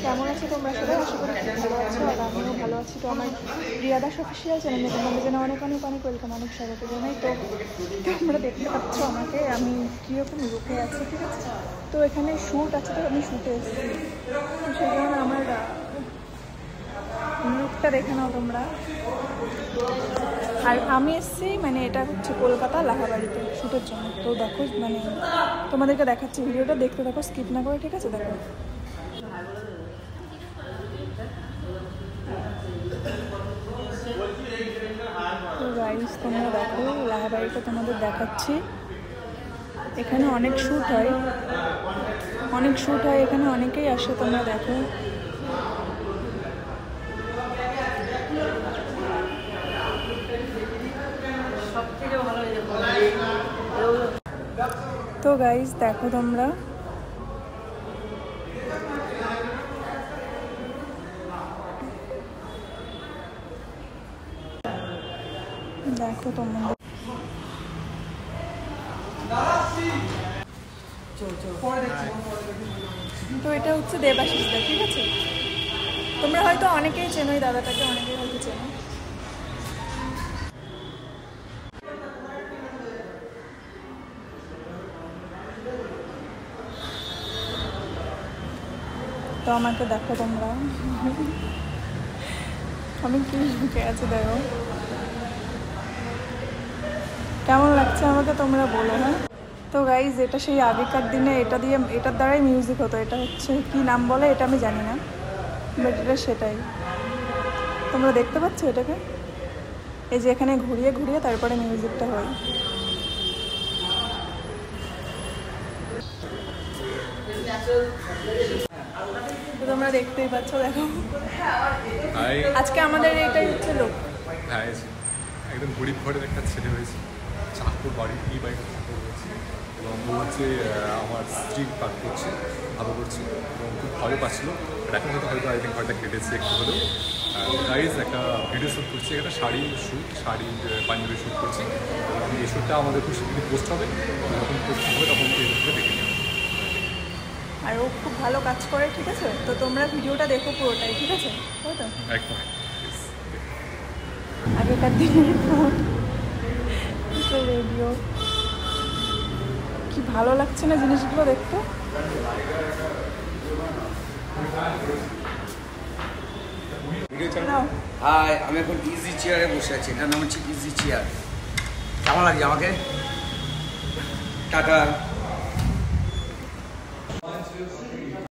কেমন আছো তোমরা সবাই? আশা করি খুব ভালো আছো, আর আমিও ভালো আছি। তো আমার রিয়া দাস অফিসিয়াল চ্যানেলে তোমাদের জন্য অনেক অনেক অনেক ওয়েলকাম, অনেক স্বাগত জানাই। তো তোমরা দেখতে পাচ্ছ আমাকে, আমি কীরকম রুখে আছি, ঠিক আছে? তো এখানে শ্যুট আছে, তো আমি শ্যুটে এসেছি, তো সেই জন্য আমার লুকটা দেখে নাও তোমরা। আর আমি এসেছি মানে এটা হচ্ছে কলকাতা লাহাবাড়িতে শ্যুটের জন্য। তো দেখো মানে তোমাদেরকে দেখাচ্ছি, ভিডিওটা দেখতে থাকো, স্কিপ না করে, ঠিক আছে? দেখো। তো গাইস তোমরা দেখো, লাহাবাড়িটা তোমাদের দেখাচ্ছি। এখানে অনেক শ্যুট হয়, এখানে অনেকেই আসে, তোমরা দেখো। তো গাইস দেখো তোমরা, দেখো তোমরা, তো এটা হচ্ছে দেবাশিস দা, ঠিক আছে? তোমরা হয়তো অনেকেই চেনো এই দাদাটাকে, অনেকেই হয়তো চেনো। তো আমাকে দেখো তোমরা, আমি কি ঢুকে আছি, দেখো কেমন লাগছে আমাকে তোমরা বলো। হ্যাঁ, তো গাইজ এটা সেই আগেকার দিনে এটার দ্বারাই মিউজিক হতো। এটা হচ্ছে কি নাম বলে এটা আমি জানি না, বাট এটা সেটাই। তোমরা দেখতে পাচ্ছ এটাকে, এই যে এখানে ঘুরিয়ে ঘুরিয়ে তারপরে মিউজিকটা হয়। তো তোমরা দেখতেই পাচ্ছ, দেখো আজকে আমাদের এটাই হচ্ছে লোক। একদম গরিব ঘরের একটা ছেলে হয়েছে, চাকর বাড়ি, এই বাড়িটা চাকর হয়েছে, এবং ও হচ্ছে আমার স্ত্রীর কাজ করছে, ভালো করছে, এবং খুব ভয় পাচ্ছিল। এখন হয়তো আই থিঙ্ক ভয়টা কেটেছে একটু হলেও। গাইজ একটা ভিডিও শ্যুট করছি, একটা শাড়ি পাঞ্জাবি শ্যুট করছি, এবং এই শ্যুটটা আমাদের খুব শীঘ্রই পোস্ট হবে। যখন পোস্ট হবে তখন এই শ্যুটটা দেখে নেবে। আর ও খুব ভালো কাজ করে, ঠিক আছে? তো তোমরা ভিডিওটা দেখো পুরোটাই, ঠিক আছে? তাই তো একদম আগেকার দিনের রেডিও, কি ভালো লাগছে না জিনিসগুলো দেখতে। হাই, আমি এখন ইজি চেয়ারে বসে আছি, এটার নাম হচ্ছে ইজি চেয়ার। কেমন লাগছে আমাকে? টাটা।